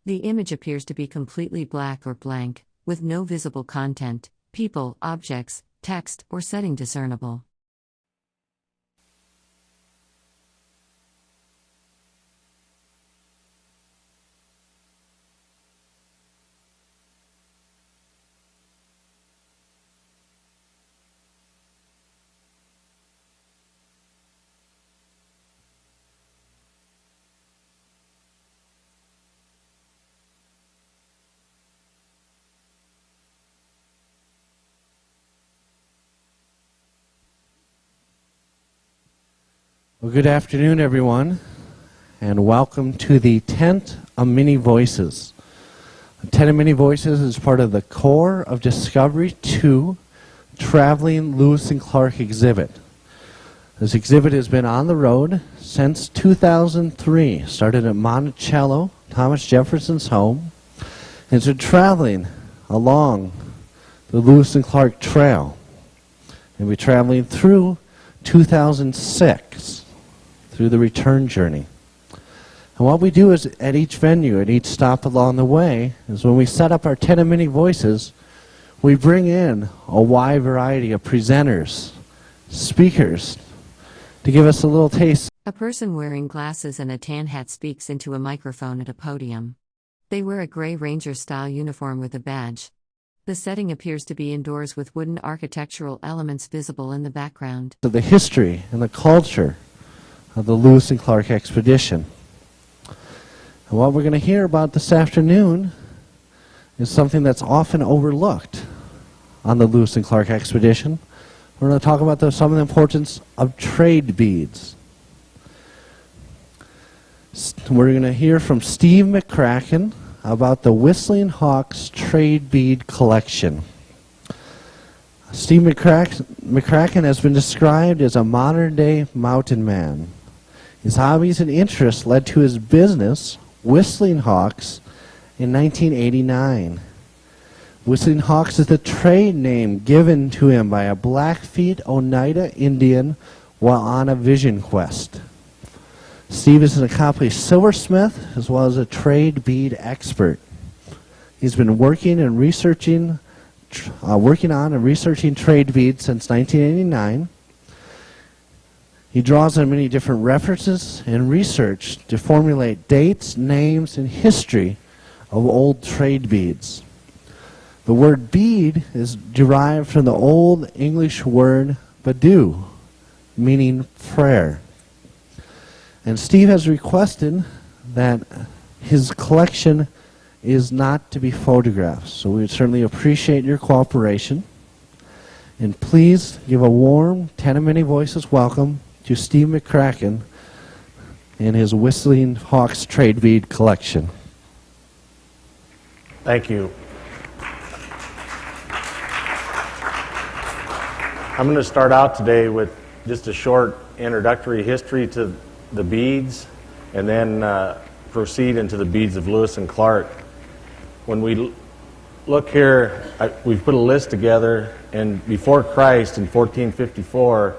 The image appears to be completely black or blank, with no visible content, people, objects, text, or setting discernible. Well, good afternoon, everyone, and welcome to the Tent of Many Voices. The Tent of Many Voices is part of the Core of Discovery 2 Traveling Lewis and Clark exhibit. This exhibit has been on the road since 2003. Started at Monticello, Thomas Jefferson's home. It's been traveling along the Lewis and Clark Trail. And we're traveling through 2006. Through the return journey. And what we do is at each venue, at each stop along the way, is when we set up our Tent of Many Voices, we bring in a wide variety of presenters, speakers, to give us a little taste. A person wearing glasses and a tan hat speaks into a microphone at a podium. They wear a gray ranger-style uniform with a badge. The setting appears to be indoors with wooden architectural elements visible in the background. So the history and the culture of the Lewis and Clark expedition. And what we're going to hear about this afternoon is something that's often overlooked on the Lewis and Clark expedition. We're going to talk about some of the importance of trade beads. We're going to hear from Steve McCracken about the Whistling Hawks trade bead collection. Steve McCracken has been described as a modern-day mountain man. His hobbies and interests led to his business, Whistling Hawks, in 1989. Whistling Hawks is the trade name given to him by a Blackfeet Oneida Indian while on a vision quest. Steve is an accomplished silversmith as well as a trade bead expert. He's been working on and researching trade beads since 1989. He draws on many different references and research to formulate dates, names, and history of old trade beads. The word bead is derived from the Old English word badu, meaning prayer. And Steve has requested that his collection is not to be photographed, so we would certainly appreciate your cooperation. And please give a warm Tent of Many Voices welcome to Steve McCracken and his Whistling Hawks trade bead collection. Thank you. I'm going to start out today with just a short introductory history to the beads and then proceed into the beads of Lewis and Clark. When we look here, we've put a list together, and before Christ in 1454,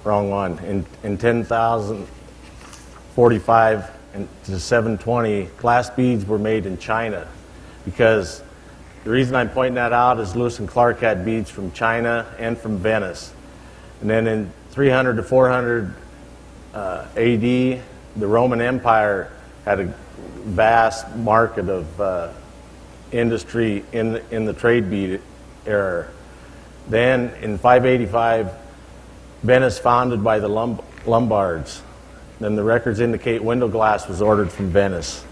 wrong one, in 10,045 to 720, glass beads were made in China, because the reason I'm pointing that out is Lewis and Clark had beads from China and from Venice. And then in 300 to 400 AD, the Roman Empire had a vast market of industry in the trade bead era. Then in 585, Venice founded by the Lombards. Then the records indicate window glass was ordered from Venice.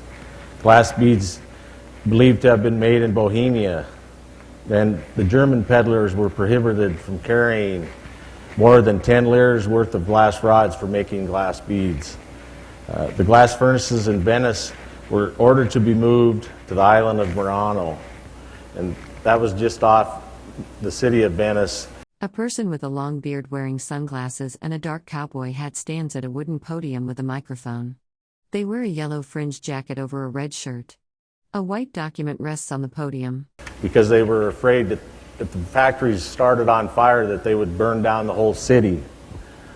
Glass beads believed to have been made in Bohemia. Then the German peddlers were prohibited from carrying more than 10 liras worth of glass rods for making glass beads. The glass furnaces in Venice were ordered to be moved to the island of Murano, and that was just off the city of Venice. A person with a long beard wearing sunglasses and a dark cowboy hat stands at a wooden podium with a microphone. They wear a yellow fringed jacket over a red shirt. A white document rests on the podium. Because they were afraid that if the factories started on fire, that they would burn down the whole city.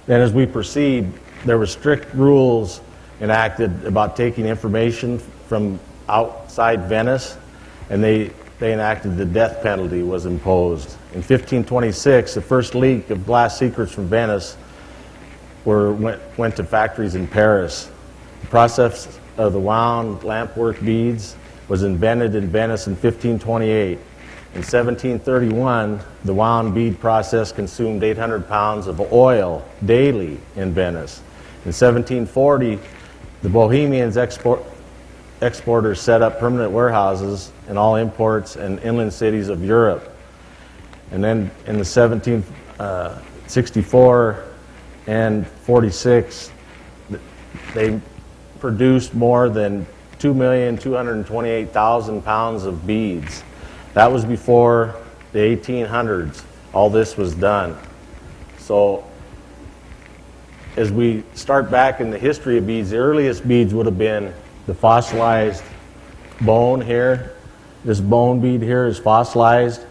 Then as we proceed, there were strict rules enacted about taking information from outside Venice, and they enacted the death penalty was imposed. In 1526, the first leak of glass secrets from Venice went to factories in Paris. The process of the wound lampwork beads was invented in Venice in 1528. In 1731, the wound bead process consumed 800 pounds of oil daily in Venice. In 1740, the Bohemians exporters set up permanent warehouses in all imports and inland cities of Europe. And then in the 1764 and 46, they produced more than 2,228,000 pounds of beads. That was before the 1800s. All this was done. So as we start back in the history of beads, the earliest beads would have been the fossilized bone here. This bone bead here is fossilized.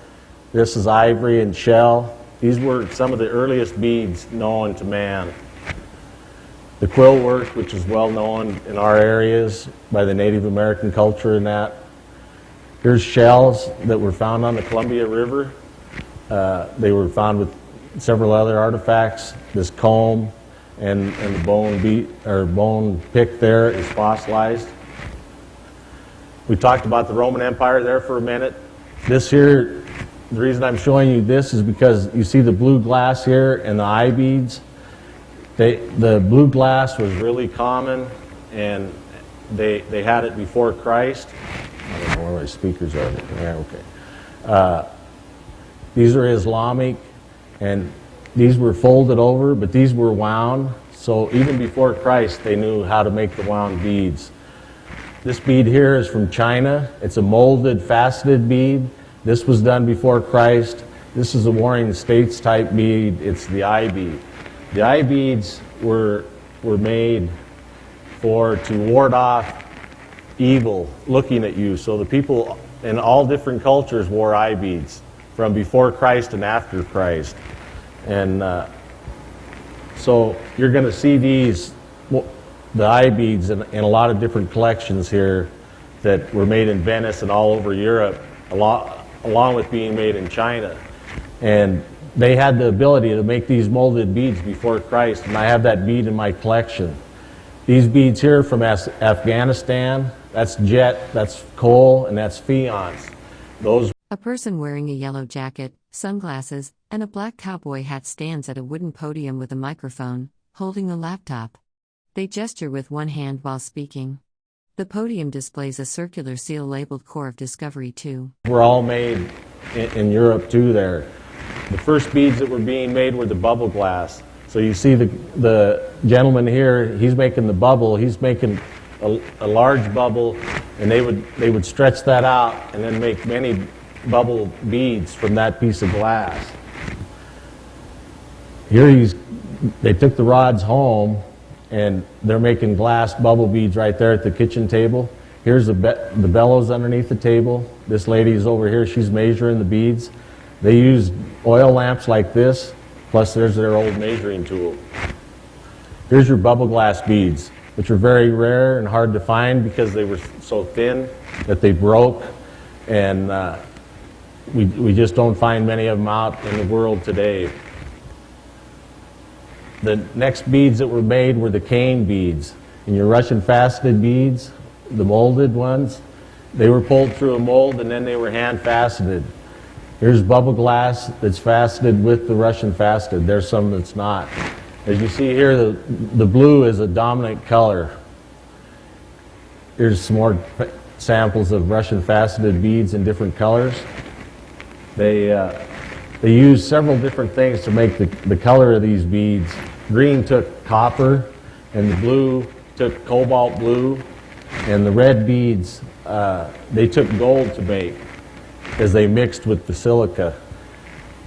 This is ivory and shell. These were some of the earliest beads known to man. The quill work, which is well known in our areas by the Native American culture and that. Here's shells that were found on the Columbia River. They were found with several other artifacts. This comb and the bone bead or bone pick there is fossilized. We talked about the Roman Empire there for a minute. This here, the reason I'm showing you this is because you see the blue glass here and the eye beads. The blue glass was really common, and they had it before Christ. I don't know where my speakers are. Yeah, okay. These are Islamic, and these were folded over, but these were wound. So even before Christ, they knew how to make the wound beads. This bead here is from China. It's a molded, faceted bead. This was done before Christ. This is a Warring States type bead. It's the eye bead. The eye beads were made to ward off evil looking at you. So the people in all different cultures wore eye beads from before Christ and after Christ. And so you're going to see these, the eye beads, in a lot of different collections here that were made in Venice and all over Europe, along with being made in China. And they had the ability to make these molded beads before Christ, and I have that bead in my collection. These beads here from Afghanistan, that's jet, that's coal, and that's fiance. A person wearing a yellow jacket, sunglasses, and a black cowboy hat stands at a wooden podium with a microphone, holding a laptop. They gesture with one hand while speaking. The podium displays a circular seal labeled Core of Discovery 2. Were all made in Europe too there. The first beads that were being made were the bubble glass. So you see the gentleman here, he's making the bubble, he's making a large bubble, and they would stretch that out and then make many bubble beads from that piece of glass. Here they took the rods home, and they're making glass bubble beads right there at the kitchen table. Here's the bellows underneath the table. This lady's over here, she's measuring the beads. They used oil lamps like this, plus there's their old measuring tool. Here's your bubble glass beads, which are very rare and hard to find because they were so thin that they broke, and we just don't find many of them out in the world today. The next beads that were made were the cane beads. And your Russian faceted beads, the molded ones, they were pulled through a mold and then they were hand faceted. Here's bubble glass that's faceted with the Russian faceted. There's some that's not. As you see here, the blue is a dominant color. Here's some more samples of Russian faceted beads in different colors. They use several different things to make the color of these beads. Green took copper, and the blue took cobalt blue, and the red beads, they took gold to make as they mixed with the silica.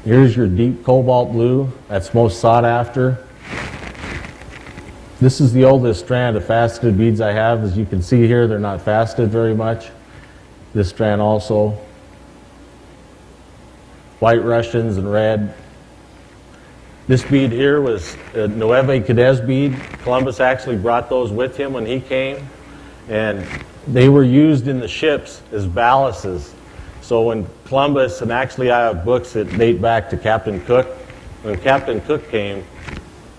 Here's your deep cobalt blue. That's most sought after. This is the oldest strand of faceted beads I have. As you can see here, they're not faceted very much. This strand also. White Russians and red. This bead here was a Nueve Cadiz bead. Columbus actually brought those with him when he came, and they were used in the ships as ballasts. So when Columbus, and actually I have books that date back to Captain Cook, when Captain Cook came,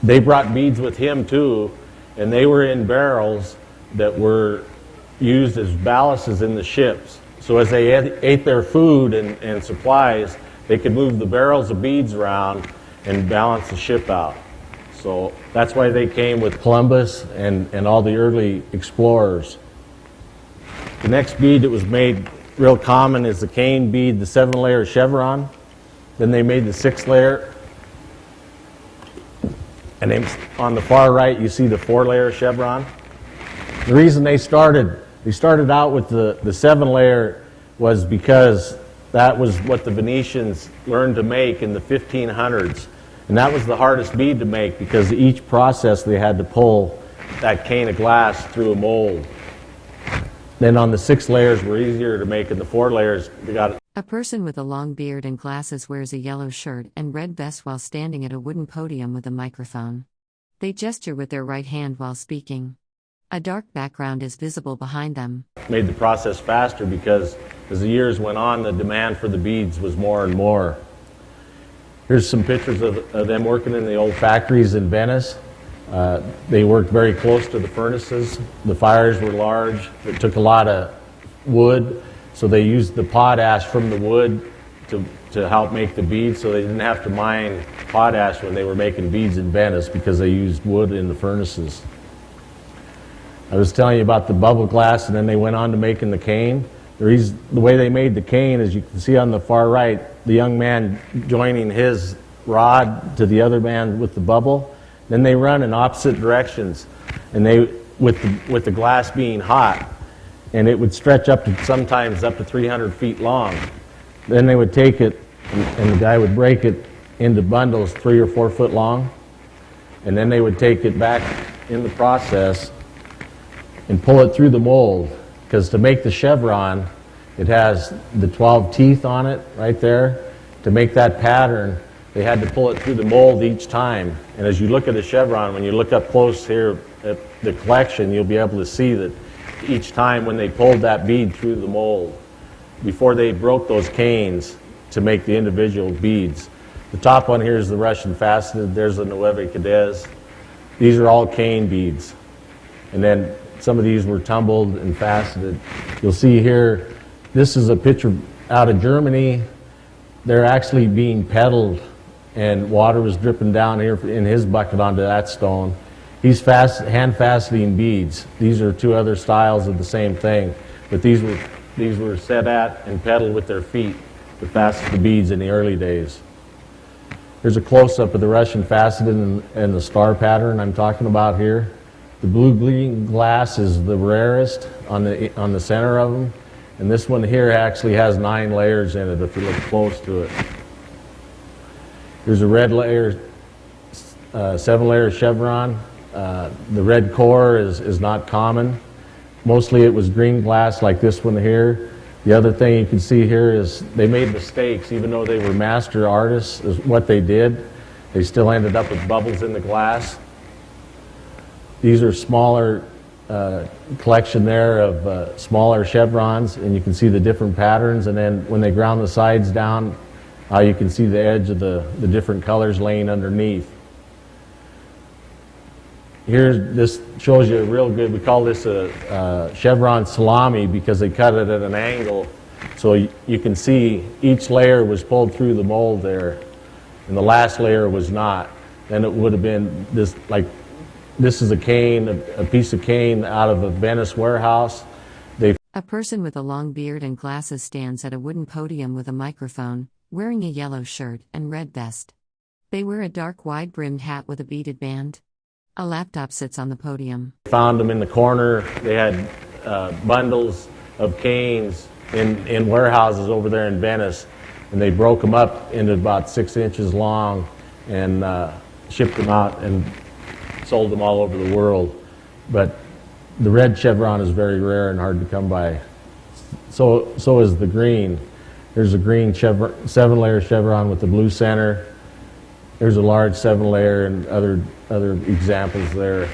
they brought beads with him too, and they were in barrels that were used as ballasts in the ships. So as they ate their food and supplies, they could move the barrels of beads around and balance the ship out. So that's why they came with Columbus and all the early explorers. The next bead that was made real common is the cane bead, the 7-layer chevron. Then they made the 6-layer. And then on the far right, you see the 4-layer chevron. The reason they started out with the 7-layer was because that was what the Venetians learned to make in the 1500s. And that was the hardest bead to make because each process they had to pull that cane of glass through a mold. Then on the 6 layers were easier to make, and the 4 layers, they got. A person with a long beard and glasses wears a yellow shirt and red vest while standing at a wooden podium with a microphone. They gesture with their right hand while speaking. A dark background is visible behind them. Made the process faster because as the years went on, the demand for the beads was more and more. Here's some pictures of them working in the old factories in Venice. They worked very close to the furnaces. The fires were large. It took a lot of wood, so they used the potash from the wood to help make the beads, so they didn't have to mine potash when they were making beads in Venice because they used wood in the furnaces. I was telling you about the bubble glass, and then they went on to making the cane. The way they made the cane, as you can see on the far right, the young man joining his rod to the other man with the bubble. Then they run in opposite directions, and they with the glass being hot, and it would stretch up to sometimes up to 300 feet long. Then they would take it, and the guy would break it into bundles 3 or 4 foot long, and then they would take it back in the process and pull it through the mold, because to make the chevron, it has the 12 teeth on it right there. To make that pattern, they had to pull it through the mold each time. And as you look at a chevron, when you look up close here at the collection, you'll be able to see that each time when they pulled that bead through the mold, before they broke those canes to make the individual beads. The top one here is the Russian faceted. There's the Nueve Cadiz. These are all cane beads. And then some of these were tumbled and faceted. You'll see here, this is a picture out of Germany. They're actually being pedaled, and water was dripping down here in his bucket onto that stone. He's hand faceting beads. These are 2 other styles of the same thing, but these were set at and pedaled with their feet to fasten the beads in the early days. Here's a close-up of the Russian faceted and the star pattern I'm talking about here. The blue-green glass is the rarest on the center of them, and this one here actually has 9 layers in it if you look close to it. Here's a red layer, 7-layer chevron. The red core is not common. Mostly it was green glass like this one here. The other thing you can see here is they made mistakes. Even though they were master artists, is what they did. They still ended up with bubbles in the glass. These are smaller collection there of smaller chevrons, and you can see the different patterns. And then when they ground the sides down, you can see the edge of the different colors laying underneath. This shows you real good. We call this a chevron salami because they cut it at an angle. So you can see each layer was pulled through the mold there, and the last layer was not. Then it would have been this, like, this is a cane, a piece of cane out of a Venice warehouse. A person with a long beard and glasses stands at a wooden podium with a microphone, wearing a yellow shirt and red vest. They wear a dark wide-brimmed hat with a beaded band. A laptop sits on the podium. Found them in the corner. They had bundles of canes in warehouses over there in Venice, and they broke them up into about 6 inches long and shipped them out and sold them all over the world. But the red chevron is very rare and hard to come by. So is the green. There's a green 7-layer chevron with the blue center. There's a large 7-layer and other examples there.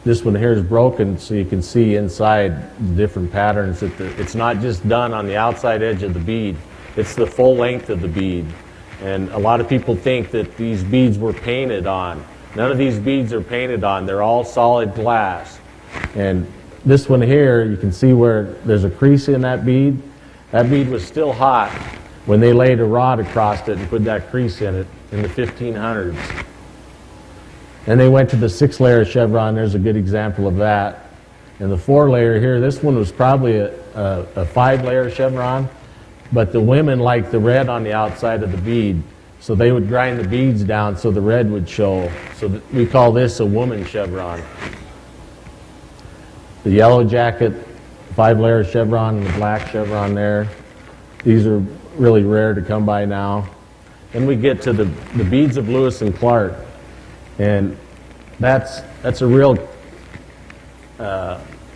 This one here is broken, so you can see inside the different patterns. It's not just done on the outside edge of the bead, it's the full length of the bead. And a lot of people think that these beads were painted on. None of these beads are painted on, they're all solid glass. And this one here, you can see where there's a crease in that bead. That bead was still hot when they laid a rod across it and put that crease in it in the 1500s. And they went to the 6-layer chevron. There's a good example of that. And the 4-layer here, this one was probably a 5-layer chevron, but the women liked the red on the outside of the bead, so they would grind the beads down so the red would show. So we call this a woman chevron. The yellow jacket, 5-layer chevron, and the black chevron there. These are really rare to come by now. Then we get to the beads of Lewis and Clark. And that's a real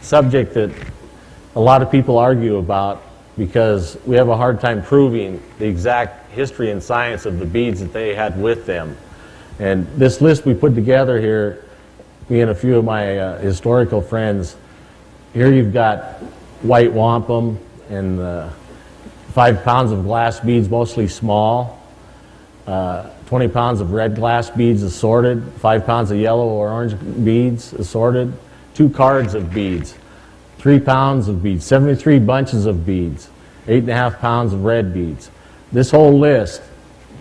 subject that a lot of people argue about, because we have a hard time proving the exact history and science of the beads that they had with them. And this list we put together here, me and a few of my historical friends, here you've got white wampum and 5 pounds of glass beads, mostly small. 20 pounds of red glass beads assorted, 5 pounds of yellow or orange beads assorted, 2 cards of beads, 3 pounds of beads, 73 bunches of beads, 8.5 pounds of red beads. This whole list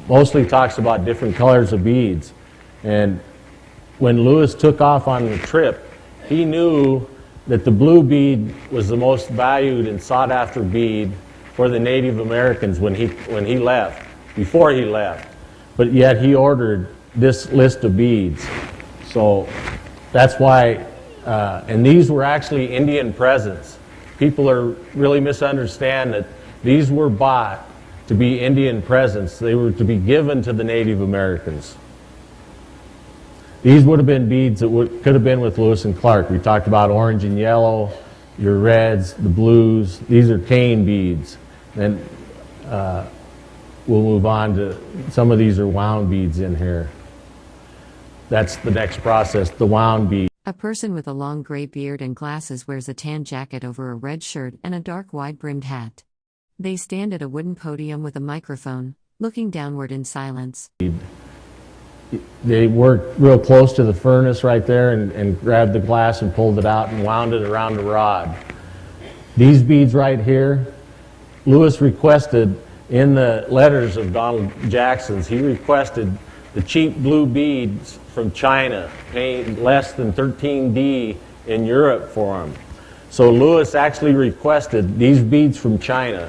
mostly talks about different colors of beads. And when Lewis took off on the trip, he knew that the blue bead was the most valued and sought after bead for the Native Americans when he left, before he left. But yet he ordered this list of beads. So that's why, and these were actually Indian presents. People are really misunderstand that these were bought to be Indian presents. They were to be given to the Native Americans. These would have been beads that could have been with Lewis and Clark. We talked about orange and yellow, your reds, the blues. These are cane beads. And we'll move on to, some of these are wound beads in here. That's the next process, the wound bead. A person with a long gray beard and glasses wears a tan jacket over a red shirt and a dark wide-brimmed hat. They stand at a wooden podium with a microphone, looking downward in silence. They worked real close to the furnace right there and grabbed the glass and pulled it out and wound it around the rod. These beads right here, Lewis requested in the letters of Donald Jackson's, he requested the cheap blue beads from China, paying less than 13D in Europe for them. So Lewis actually requested these beads from China.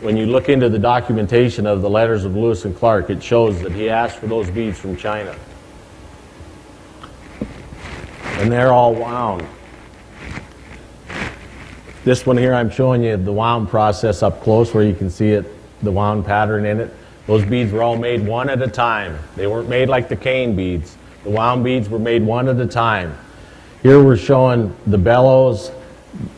When you look into the documentation of the letters of Lewis and Clark, it shows that he asked for those beads from China. And they're all wound. This one here, I'm showing you the wound process up close where you can see it, the wound pattern in it. Those beads were all made one at a time. They weren't made like the cane beads. The wound beads were made one at a time. Here we're showing the bellows,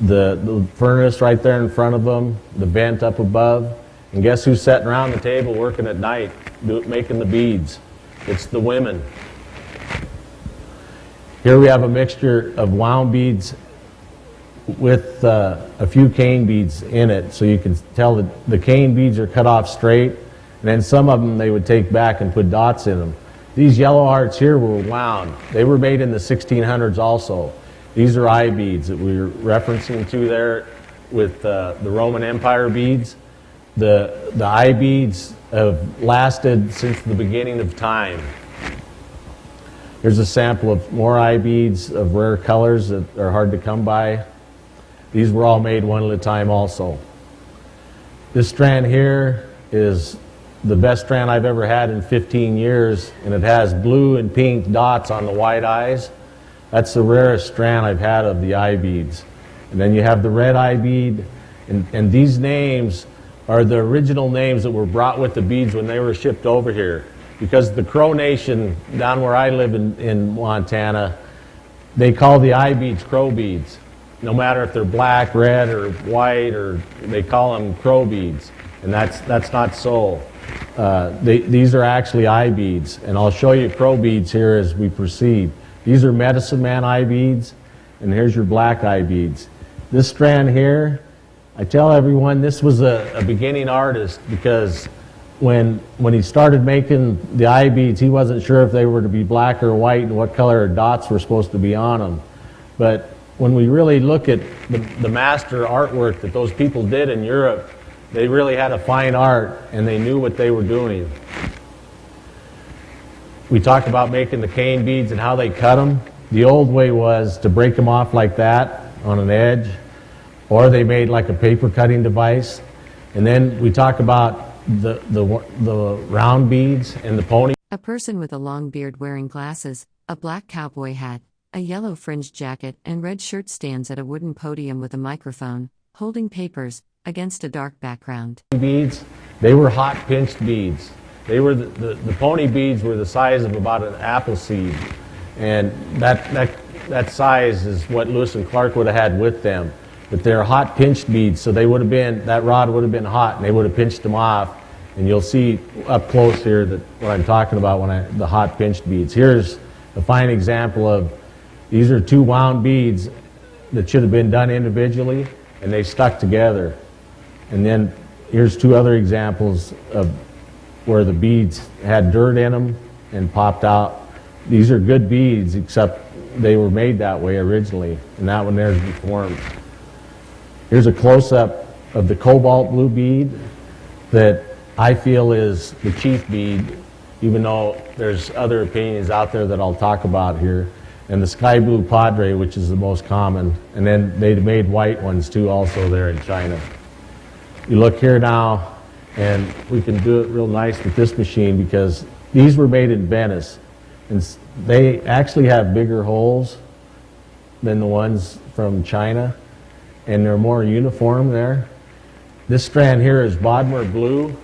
the furnace right there in front of them, the vent up above. And guess who's sitting around the table working at night, making the beads? It's the women. Here we have a mixture of wound beads with a few cane beads in it, so you can tell that the cane beads are cut off straight, and then some of them they would take back and put dots in them. These yellow hearts here were wound. They were made in the 1600s also. These are eye beads that we were referencing to there with the Roman Empire beads. The eye beads have lasted since the beginning of time. Here's a sample of more eye beads of rare colors that are hard to come by. These were all made one at a time also. This strand here is the best strand I've ever had in 15 years, and it has blue and pink dots on the white eyes. That's the rarest strand I've had of the eye beads. And then you have the red eye bead, and these names are the original names that were brought with the beads when they were shipped over here. Because the Crow Nation, down where I live in Montana, they call the eye beads crow beads. No matter if they're black, red, or white, or they call them crow beads. and that's not so. These are actually eye beads, and I'll show you crow beads here as we proceed. These are medicine man eye beads, and here's your black eye beads. This strand here, I tell everyone this was a beginning artist, because when he started making the eye beads, he wasn't sure if they were to be black or white and what color dots were supposed to be on them. But when we really look at the master artwork that those people did in Europe, they really had a fine art, and they knew what they were doing. We talked about making the cane beads and how they cut them. The old way was to break them off like that on an edge, or they made like a paper cutting device. And then we talk about the round beads and the pony. A person with a long beard wearing glasses, a black cowboy hat, a yellow fringed jacket, and red shirt stands at a wooden podium with a microphone, holding papers, against a dark background. Beads, they were hot pinched beads. They were the pony beads were the size of about an apple seed, and that size is what Lewis and Clark would have had with them. But they're hot pinched beads, so they would have been, that rod would have been hot, and they would have pinched them off. And you'll see up close here that what I'm talking about when the hot pinched beads. Here's a fine example of, these are two wound beads that should have been done individually, and they stuck together. And then here's two other examples of where the beads had dirt in them and popped out. These are good beads, except they were made that way originally, and that one there's deformed. Here's a close-up of the cobalt blue bead that I feel is the chief bead, even though there's other opinions out there that I'll talk about here. And the sky blue padre, which is the most common. And then they made white ones too also there in China. You look here now, and we can do it real nice with this machine, because these were made in Venice. And they actually have bigger holes than the ones from China, and they're more uniform there. This strand here is Bodmer blue.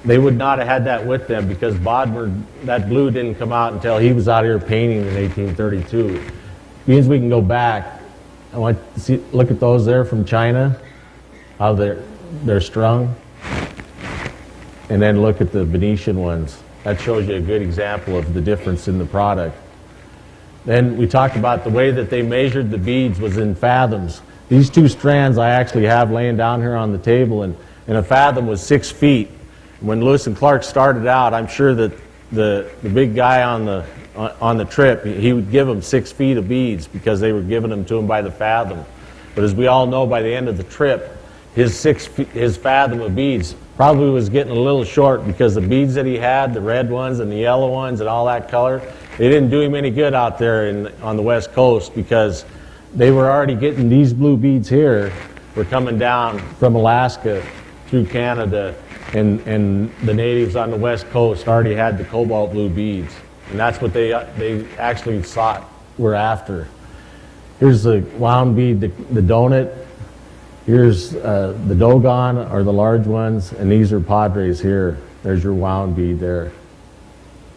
They would not have had that with them, because Bodmer, that blue didn't come out until he was out here painting in 1832. Means we can go back. I want to see, look at those there from China, how they're strung. And then look at the Venetian ones. That shows you a good example of the difference in the product. Then we talked about the way that they measured the beads was in fathoms. These two strands I actually have laying down here on the table, and a fathom was 6 feet. When Lewis and Clark started out, I'm sure that the big guy on the trip, he would give them 6 feet of beads, because they were giving them to him by the fathom. But as we all know, by the end of the trip, his fathom of beads probably was getting a little short, because the beads that he had, the red ones and the yellow ones and all that color, they didn't do him any good out there on the West Coast, because they were already getting these blue beads here, were coming down from Alaska through Canada, and the natives on the West Coast already had the cobalt blue beads, and that's what they actually were after. Here's the wound bead, the donut. Here's the dogon, are the large ones, and these are padres here. There's your wound bead there.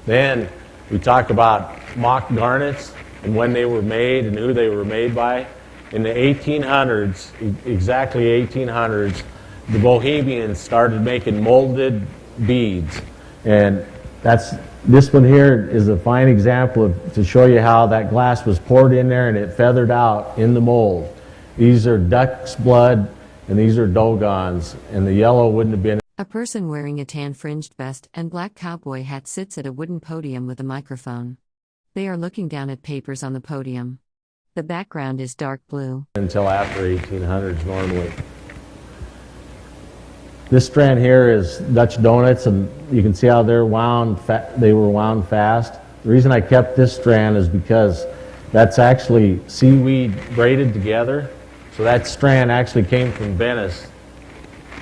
Then we talk about mock garnets and when they were made and who they were made by. In the 1800s, exactly 1800s, the Bohemians started making molded beads. And this one here is a fine example to show you how that glass was poured in there and it feathered out in the mold. These are duck's blood, and these are dogons, and the yellow wouldn't have been. A person wearing a tan fringed vest and black cowboy hat sits at a wooden podium with a microphone. They are looking down at papers on the podium. The background is dark blue. Until after 1800s normally. This strand here is Dutch donuts, and you can see how they're wound. They were wound fast. The reason I kept this strand is because that's actually seaweed braided together. So that strand actually came from Venice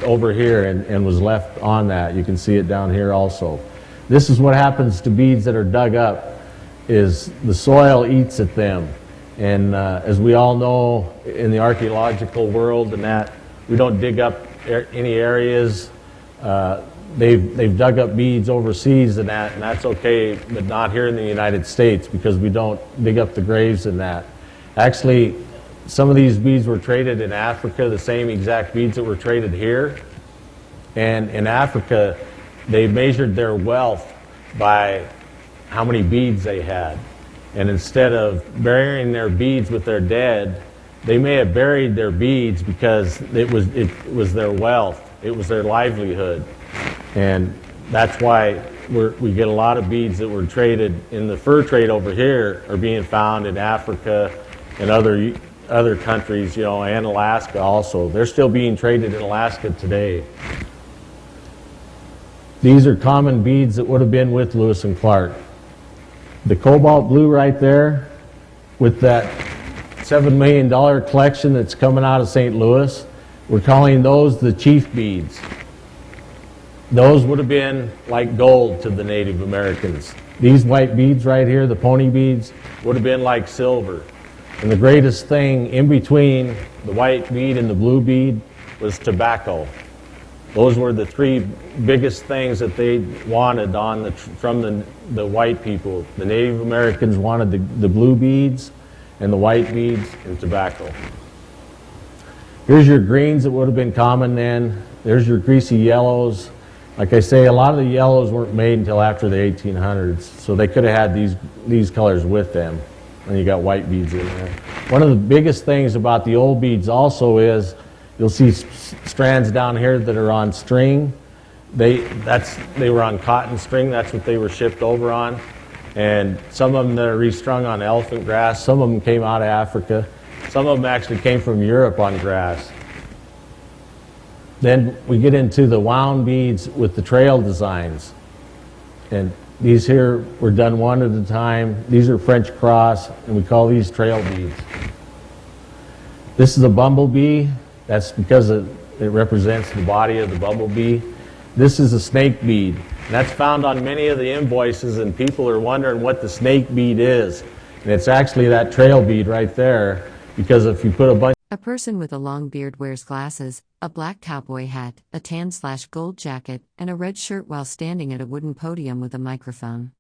over here and was left on that. You can see it down here also. This is what happens to beads that are dug up, is the soil eats at them. And as we all know in the archaeological world and that, we don't dig up any areas. They've dug up beads overseas and that's okay, but not here in the United States, because we don't dig up the graves in that. Actually, some of these beads were traded in Africa, the same exact beads that were traded here. And in Africa, they measured their wealth by how many beads they had. And instead of burying their beads with their dead, they may have buried their beads because it was their wealth. It was their livelihood. And that's why we get a lot of beads that were traded in the fur trade over here are being found in Africa and other countries, you know, and Alaska also. They're still being traded in Alaska today. These are common beads that would have been with Lewis and Clark. The cobalt blue right there with that $7 million collection that's coming out of St. Louis, we're calling those the chief beads. Those would have been like gold to the Native Americans. These white beads right here, the pony beads, would have been like silver. And the greatest thing in between the white bead and the blue bead was tobacco. Those were the three biggest things that they wanted from the white people. The Native Americans wanted the blue beads and the white beads and tobacco. Here's your greens that would have been common then. There's your greasy yellows. Like I say, a lot of the yellows weren't made until after the 1800s, so they could have had these colors with them. And you got white beads in there. One of the biggest things about the old beads also is you'll see strands down here that are on string. They were on cotton string. That's what they were shipped over on. And some of them that are restrung on elephant grass. Some of them came out of Africa. Some of them actually came from Europe on grass. Then we get into the wound beads with the trail designs. And these here were done one at a time. These are French cross, and we call these trail beads. This is a bumblebee. That's because it represents the body of the bumblebee. This is a snake bead. And that's found on many of the invoices, and people are wondering what the snake bead is. And it's actually that trail bead right there, because if you put a bunch... A person with a long beard wears glasses, a black cowboy hat, a tan/gold jacket, and a red shirt while standing at a wooden podium with a microphone.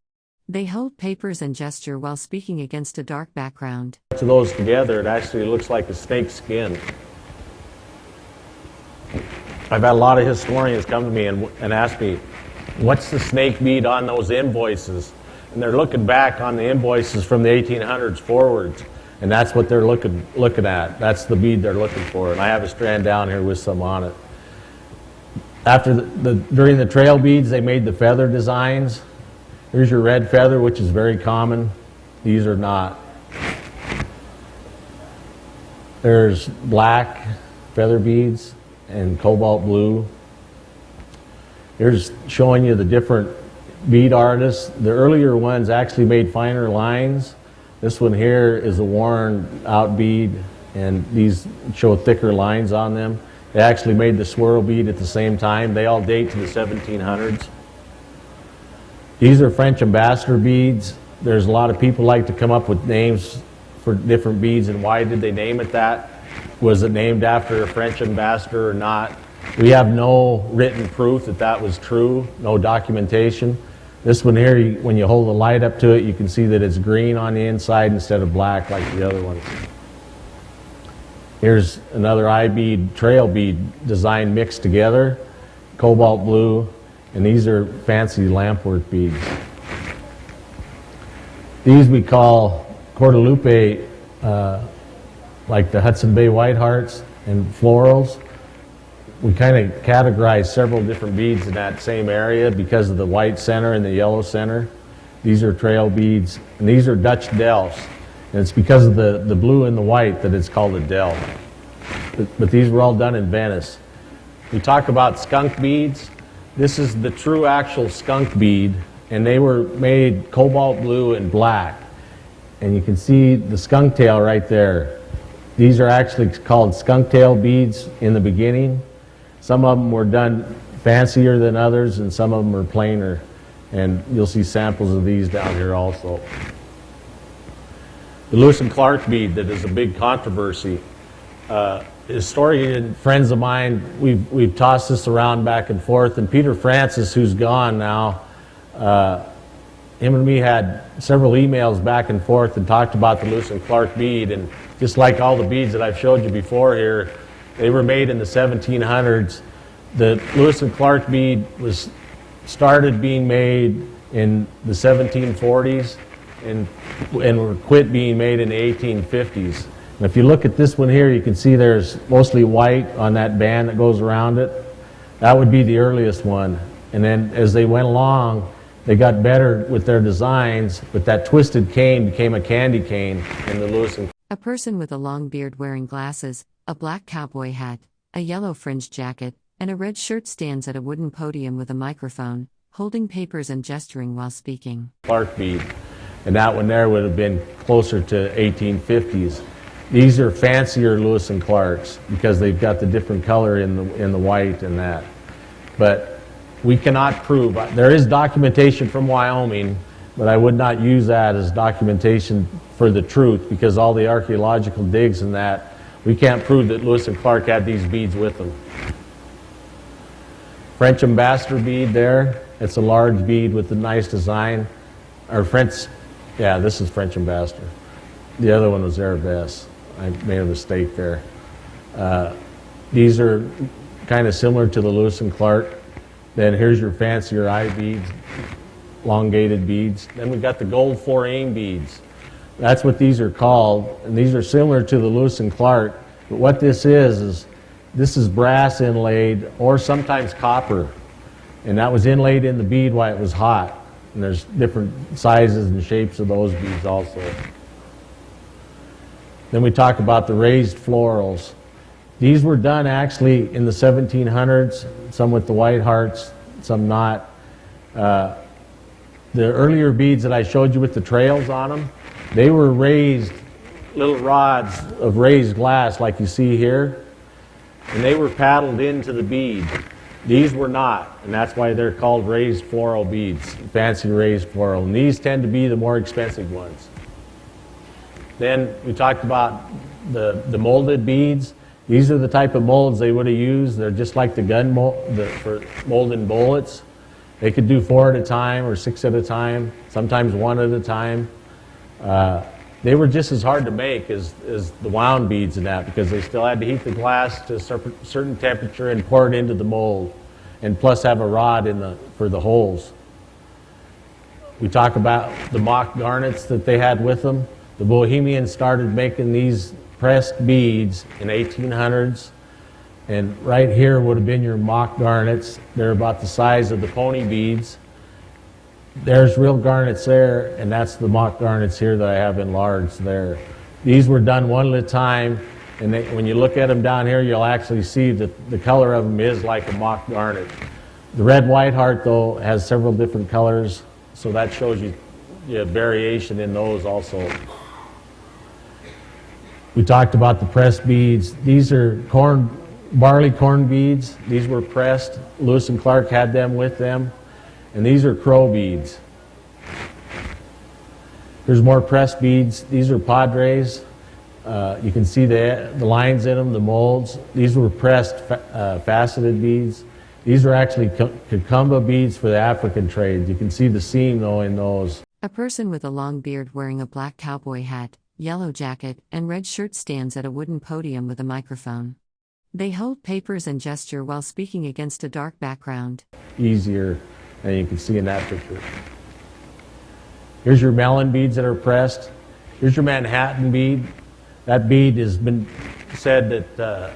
They hold papers and gesture while speaking against a dark background. To those together, it actually looks like a snake's skin. I've had a lot of historians come to me and ask me, what's the snake bead on those invoices? And they're looking back on the invoices from the 1800s forwards. And that's what they're looking at. That's the bead they're looking for. And I have a strand down here with some on it. After during the trail beads, they made the feather designs. Here's your red feather, which is very common. These are not. There's black feather beads and cobalt blue. Here's showing you the different bead artists. The earlier ones actually made finer lines. This one here is a worn out bead, and these show thicker lines on them. They actually made the swirl bead at the same time. They all date to the 1700s. These are French ambassador beads. There's a lot of people like to come up with names for different beads, and why did they name it that? Was it named after a French ambassador or not? We have no written proof that that was true, no documentation. This one here, when you hold the light up to it, you can see that it's green on the inside instead of black like the other ones. Here's another eye bead, trail bead design mixed together, cobalt blue, and these are fancy lampwork beads. These we call Guadalupe, like the Hudson Bay White Hearts and florals. We kind of categorize several different beads in that same area because of the white center and the yellow center. These are trail beads, and these are Dutch delfs. And it's because of the blue and the white that it's called a delf. But these were all done in Venice. We talk about skunk beads. This is the true actual skunk bead, and they were made cobalt blue and black. And you can see the skunk tail right there. These are actually called skunk tail beads in the beginning. Some of them were done fancier than others, and some of them are plainer. And you'll see samples of these down here also. The Lewis and Clark bead that is a big controversy. Historian friends of mine, we've tossed this around back and forth, and Peter Francis, who's gone now, him and me had several emails back and forth and talked about the Lewis and Clark bead, and just like all the beads that I've showed you before here, they were made in the 1700s The Lewis and Clark bead was started being made in the 1740s and were quit being made in the 1850s. And if you look at this one here, you can see there's mostly white on that band that goes around it. That would be the earliest one. And then as they went along, they got better with their designs, but that twisted cane became a candy cane in the Lewis and Clark. A person with a long beard wearing glasses, a black cowboy hat, a yellow fringed jacket, and a red shirt stands at a wooden podium with a microphone, holding papers and gesturing while speaking. Clark bead. And that one there would have been closer to 1850s. These are fancier Lewis and Clarks because they've got the different color in the white and that. But we cannot prove. There is documentation from Wyoming, but I would not use that as documentation for the truth because all the archaeological digs and that, we can't prove that Lewis and Clark had these beads with them. French ambassador bead there. It's a large bead with a nice design. Or French, yeah, this is French ambassador. The other one was Arabesque. I made a mistake there. These are kind of similar to the Lewis and Clark. Then here's your fancier eye beads, elongated beads. Then we've got the gold four-aim beads. That's what these are called, and these are similar to the Lewis and Clark. But what this is this is brass inlaid or sometimes copper, and that was inlaid in the bead while it was hot. And there's different sizes and shapes of those beads also. Then we talk about the raised florals. These were done actually in the 1700s, some with the white hearts, some not. The earlier beads that I showed you with the trails on them, they were raised, little rods of raised glass like you see here, and they were paddled into the bead. These were not, and that's why they're called raised floral beads, fancy raised floral. And these tend to be the more expensive ones. Then we talked about the molded beads. These are the type of molds they would have used. They're just like the gun mold for molding bullets. They could do 4 at a time or 6 at a time, sometimes 1 at a time. They were just as hard to make as the wound beads and that because they still had to heat the glass to a certain temperature and pour it into the mold, and plus have a rod for the holes. We talk about the mock garnets that they had with them. The Bohemians started making these pressed beads in 1800s, and right here would have been your mock garnets. They're about the size of the pony beads. There's real garnets there, and that's the mock garnets here that I have enlarged there. These were done 1 at a time, and when you look at them down here, you'll actually see that the color of them is like a mock garnet. The red white heart, though, has several different colors, so that shows you variation in those also. We talked about the pressed beads. These are barley corn beads. These were pressed. Lewis and Clark had them with them. And these are crow beads. There's more pressed beads. These are padres. You can see the lines in them, the molds. These were pressed faceted beads. These are actually cucumba beads for the African trade. You can see the seam though in those. A person with a long beard wearing a black cowboy hat, yellow jacket, and red shirt stands at a wooden podium with a microphone. They hold papers and gesture while speaking against a dark background. Easier than you can see in that picture. Here's your melon beads that are pressed. Here's your Manhattan bead. That bead has been said that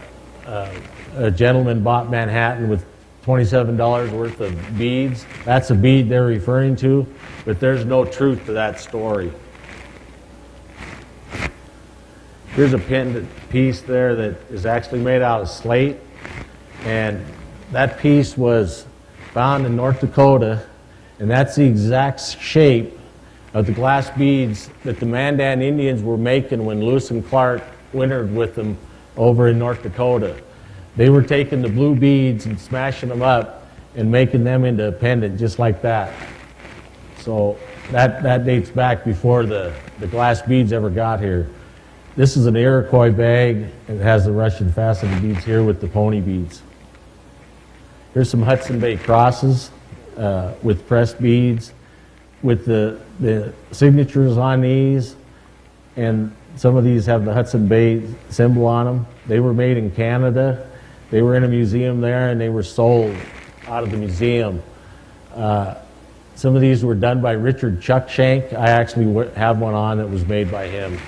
a gentleman bought Manhattan with $27 worth of beads. That's a bead they're referring to, but there's no truth to that story. Here's a pendant piece there that is actually made out of slate, and that piece was found in North Dakota, and that's the exact shape of the glass beads that the Mandan Indians were making when Lewis and Clark wintered with them over in North Dakota. They were taking the blue beads and smashing them up and making them into a pendant just like that. So that dates back before the glass beads ever got here. This is an Iroquois bag. It has the Russian faceted beads here with the pony beads. Here's some Hudson Bay crosses with pressed beads with the signatures on these, and some of these have the Hudson Bay symbol on them. They were made in Canada. They were in a museum there, and they were sold out of the museum. Some of these were done by Richard Chuckshank. I actually have one on that was made by him.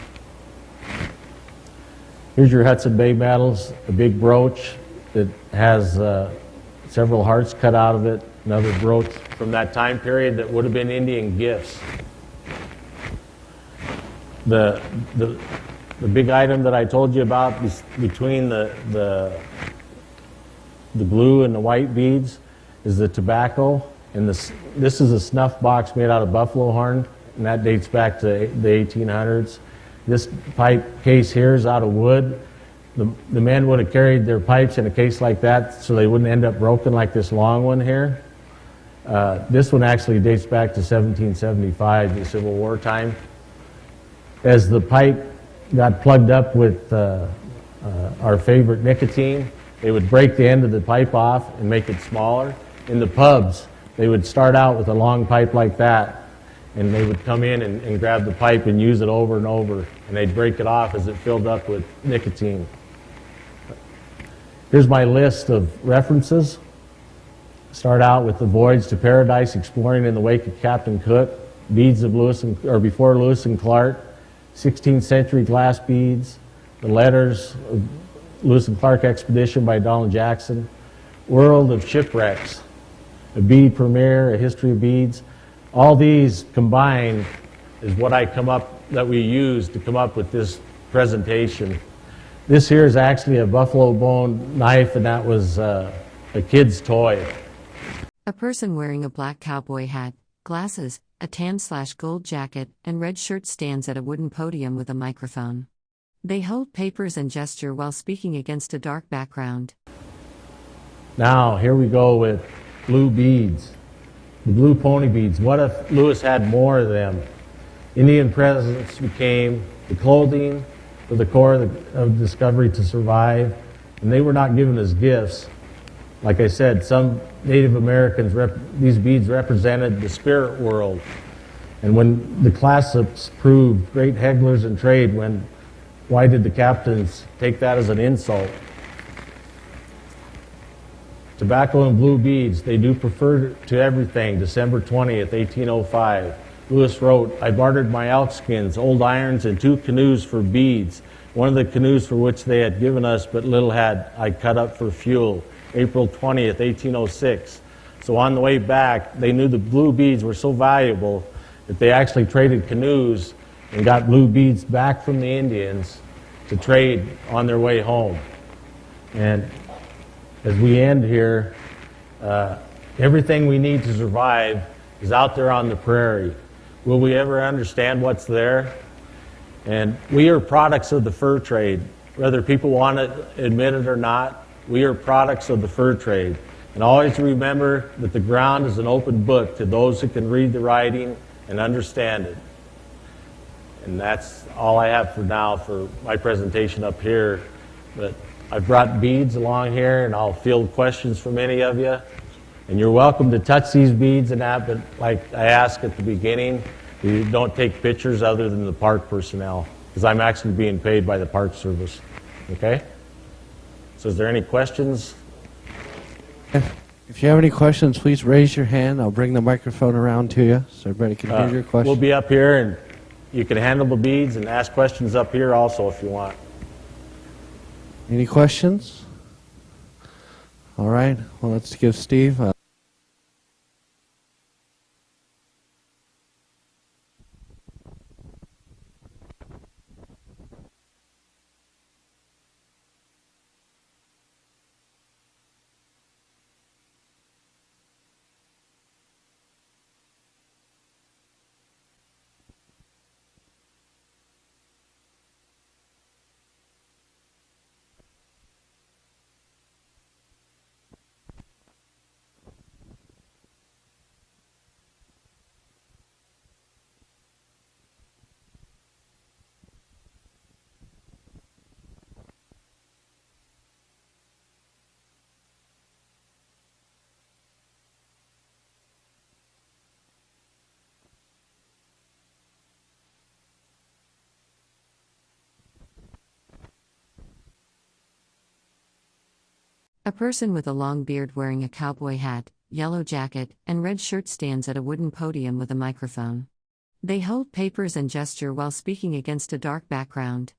Here's your Hudson Bay medals, a big brooch that has several hearts cut out of it, another brooch from that time period that would have been Indian gifts. The big item that I told you about between the blue and the white beads is the tobacco, and this is a snuff box made out of buffalo horn, and that dates back to the 1800s. This pipe case here is out of wood. The men would have carried their pipes in a case like that so they wouldn't end up broken like this long one here. This one actually dates back to 1775, the Civil War time. As the pipe got plugged up with our favorite nicotine, they would break the end of the pipe off and make it smaller. In the pubs, they would start out with a long pipe like that, and they would come in and grab the pipe and use it over and over, and they'd break it off as it filled up with nicotine. Here's my list of references. Start out with the Voyage to Paradise, exploring in the wake of Captain Cook, beads of before Lewis and Clark, 16th century glass beads, the letters of Lewis and Clark expedition by Donald Jackson, World of Shipwrecks, a bead premiere, a history of beads. All these combined is what we used to come up with this presentation. This here is actually a buffalo bone knife, and that was a kid's toy. A person wearing a black cowboy hat, glasses, a tan/gold jacket, and red shirt stands at a wooden podium with a microphone. They hold papers and gesture while speaking against a dark background. Now, here we go with blue beads. The blue pony beads. What if Lewis had more of them? Indian presents became the clothing for the core of discovery to survive, and they were not given as gifts. Like I said, some Native Americans, these beads represented the spirit world. And when the classics proved great hegglers in trade, why did the captains take that as an insult? Tobacco and blue beads, they do prefer to everything. December 20th, 1805. Lewis wrote, I bartered my elk skins, old irons, and 2 canoes for beads. One of the canoes for which they had given us but little had I cut up for fuel. April 20th, 1806. So on the way back, they knew the blue beads were so valuable that they actually traded canoes and got blue beads back from the Indians to trade on their way home. And as we end here, everything we need to survive is out there on the prairie. Will we ever understand what's there? And we are products of the fur trade. Whether people want to admit it or not, we are products of the fur trade. And always remember that the ground is an open book to those who can read the writing and understand it. And that's all I have for now for my presentation up here. But I've brought beads along here, and I'll field questions from any of you. And you're welcome to touch these beads and that, but like I asked at the beginning, you don't take pictures other than the park personnel, because I'm actually being paid by the Park Service. Okay? So is there any questions? If you have any questions, please raise your hand. I'll bring the microphone around to you so everybody can hear your question. We'll be up here, and you can handle the beads and ask questions up here also if you want. Any questions? All right. Well, let's give Steve A person with a long beard wearing a cowboy hat, yellow jacket, and red shirt stands at a wooden podium with a microphone. They hold papers and gesture while speaking against a dark background.